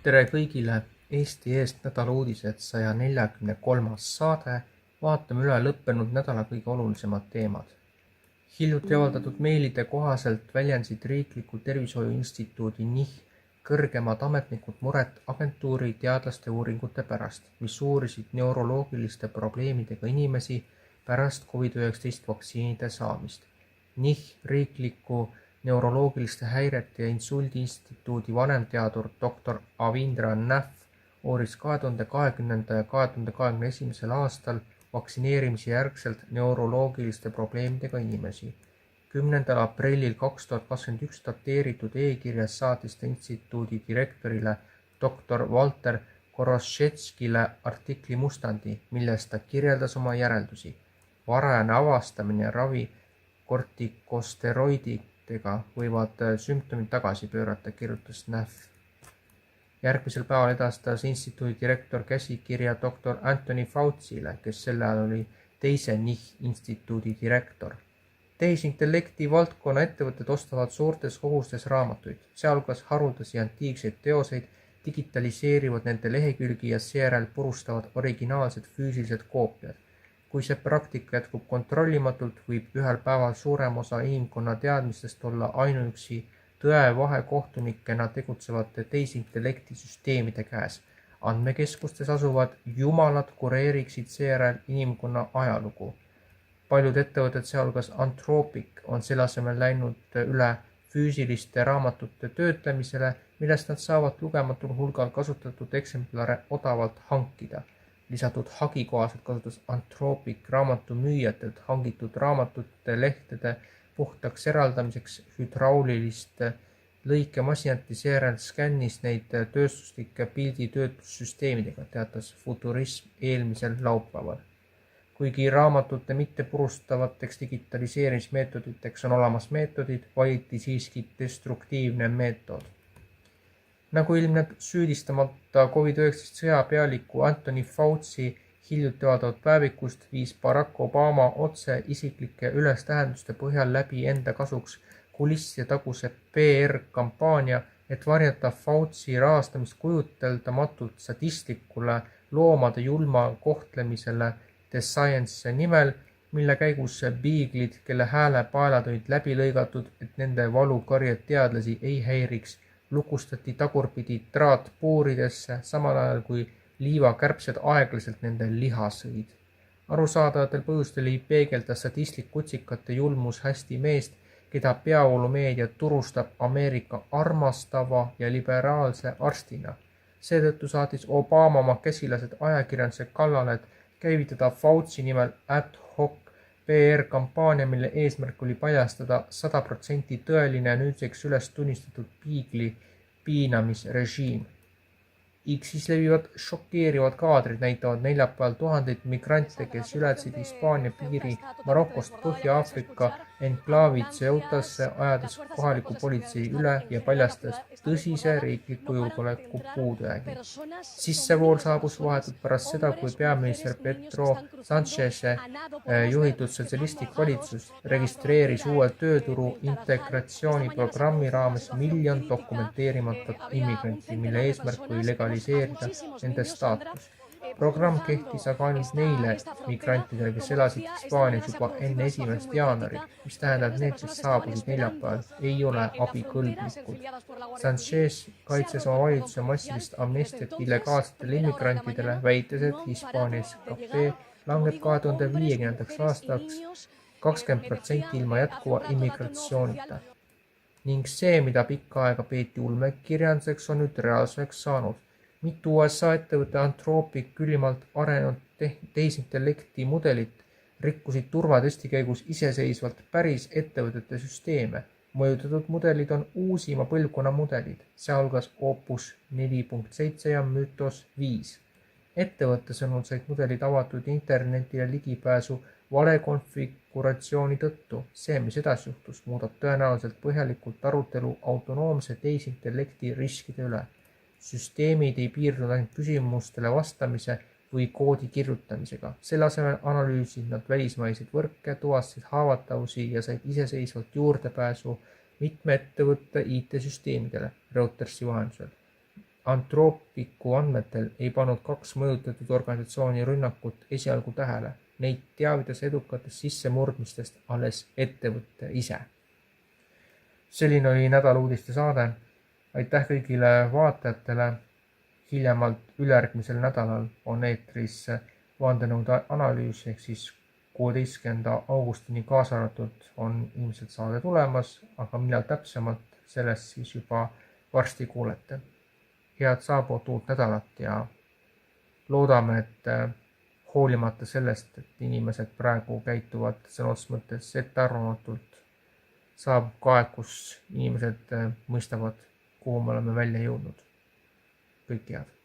Tere kõigile! Eesti Eest nädalauudised 143. saade. Vaatame üle lõppenud nädala kõige olulisemad teemad. Hiljuti avaldatud meilide kohaselt väljendasid Riikliku Tervishoiu Instituudi NIH kõrgemad ametnikud muret agentuuri teadlaste uuringute pärast, mis uurisid neuroloogiliste probleemidega inimesi pärast COVID-19 vaktsiinide saamist. NIH Riikliku neuroloogiliste häirete ja insuldi instituudi vanemteadur Dr. Avindra Nath uuris 2020. ja 2021. aastal vaktsineerimise järgselt neuroloogiliste probleemidega inimesi. 10. aprillil 2021 dateeritud e-kirjas saatis ta instituudi direktorile Dr. Walter Korošetskile artikli mustandi, milles ta kirjeldas oma järeldusi. Varajane avastamine ja ravi kortikosteroididega võivad sümptomid tagasi pöörata, kirjutas Nath. Järgmisel päeval edastas instituudi direktor käsikirja Dr. Anthony Fauci'le, kes sel ajal oli teise NIH instituudi direktor. Tehisintellekti valdkonna ettevõtted ostavad suurtes kogustes raamatuid, sealhulgas haruldasi antiikseid teoseid, digitaliseerivad nende lehekülgi ja seejärel purustavad originaalsed füüsilised koopiad. Kui see praktika jätkub kontrollimatult, võib ühel päeval suurem osa inimkonna teadmistest olla ainuüksi tõevahekohtunikena tegutsevate tehisintellekti süsteemide käes. Andmekeskustes asuvad jumalad kureeriksid seejärel inimkonna ajalugu. Paljud ettevõtted, sealhulgas Anthropic, on selle asemel läinud üle füüsiliste raamatute töötlemisele, millest nad saavad lugematul hulgal kasutatud eksemplare odavalt hankida. Lisatud hagi kohaselt kasutas Anthropic raamatumüüjatelt hangitud raamatute lehtede puhtaks eraldamiseks hüdraulilist lõikemasinat ja seejärel skännis neid tööstuslike pilditöötlussüsteemidega, teatas Futurism eelmisel laupäeval. Kuigi raamatute mittepurustavateks digitaliseerimismeetoditeks on olemas meetodid, valiti siiski destruktiivne meetod. Nagu ilmneb süüdistamata COVID-19 sõjapealiku Anthony Fauci hiljuti avaldatud päevikust, viis Barack Obama otse isiklike ülestähenduste põhjal läbi enda kasuks kulisside taguse PR-kampaania, et varjata Fauci rahastamist kujuteldamatult sadistlikule loomade julma kohtlemisele The Science nimel, mille käigus biiglid, kelle häälepaelad olid läbi lõigatud, et nende valukarjed teadlasi ei häiriks, lukustati tagurpidi traatpuuridesse, samal ajal kui liivakärbsed aeglaselt nende liha sõid. Arusaadavatel põhjustel ei peegelda sadistlik kutsikate julmus hästi meest, keda peavoolumeedia turustab Ameerika armastava ja liberaalse arstina. Seetõttu saatis Obama oma käsilased ajakirjanduse kallale, et käivitada Fauci nimel ad hoc PR-kampaania, mille eesmärk oli paljastada 100% tõeline nüüdseks üles tunnistatud biigli piinamisrežiim. X-is levivad šokeerivad kaadrid näitavad neljapäeval tuhandeid migrante, kes ületasid Hispaania piiri Marokost Põhja-Aafrika enklaavi Ceutasse, ajades kohaliku politsei üle ja paljastas tõsise riikliku julgeoleku puudujäägi. Sissevool saabus vahetult pärast seda, kui peaminister Pedro Sánchez juhitud sotsialistlik valitsus registreeris uue tööturu integratsiooniprogrammi raames 1 miljon dokumenteerimata immigranti, mille eesmärk oli legaliseerida nende staatus. Programm kehtis aga ainult neile migrantidele, kes elasid Hispaanias juba enne 1. jaanuari, mis tähendab, et need, kes saabusid neljapäeval, ei ole abikõlblikud. Sánchez kaitses oma valitsuse massilist amnestiat illegaalsetele immigrantidele, väites, et Hispaania SKP langeb 2050. aastaks 20% ilma jätkuva immigratsioonita. Ning see, mida pikka aega peeti ulmekirjanduseks, on nüüd reaalsuseks saanud. Mitu USA ettevõtte Anthropic ülimalt arenenud tehisintellekti mudelit rikkusid turvatesti käigus iseseisvalt päris ettevõtete süsteeme. Mõjutatud mudelid on uusima põlvkonna mudelid, sealhulgas Opus 4.7 ja Mythos 5. Ettevõtte sõnul said mudelid avatud internetile ligipääsu valekonfiguratsiooni tõttu. See, mis edasi juhtus, muudab tõenäoliselt põhjalikult arutelu autonoomse tehisintellekti riskide üle. Süsteemid ei piirdunud ainult küsimustele vastamise või koodi kirjutamisega. Selle asemel analüüsid nad välismaiseid võrke, tuvastasid haavatavusi ja said iseseisvalt juurdepääsu mitme ettevõtte IT-süsteemidele Reutersi vahendusel. Anthropicu andmetel ei pannud 2 mõjutatud organisatsiooni rünnakut esialgu tähele. Neid teavitas edukatest sissemurdmistest alles ettevõtte ise. Selline oli nädala uudiste saade. Aitäh kõigile vaatajatele. Hiljemalt ülejärgmisel nädalal on eetris vandenõude analüüs ehk siis 16. augustini kaasa arvatud on ilmselt saade tulemas, aga millal täpsemalt, sellest siis juba varsti kuulete. Head saabuvat uut nädalat ja loodame, et hoolimata sellest, et inimesed praegu käituvad sõna otseses mõttes ettearvamatult, saabub ka aeg, kus inimesed mõistavad, kuhu me oleme välja jõudnud. Kõike head!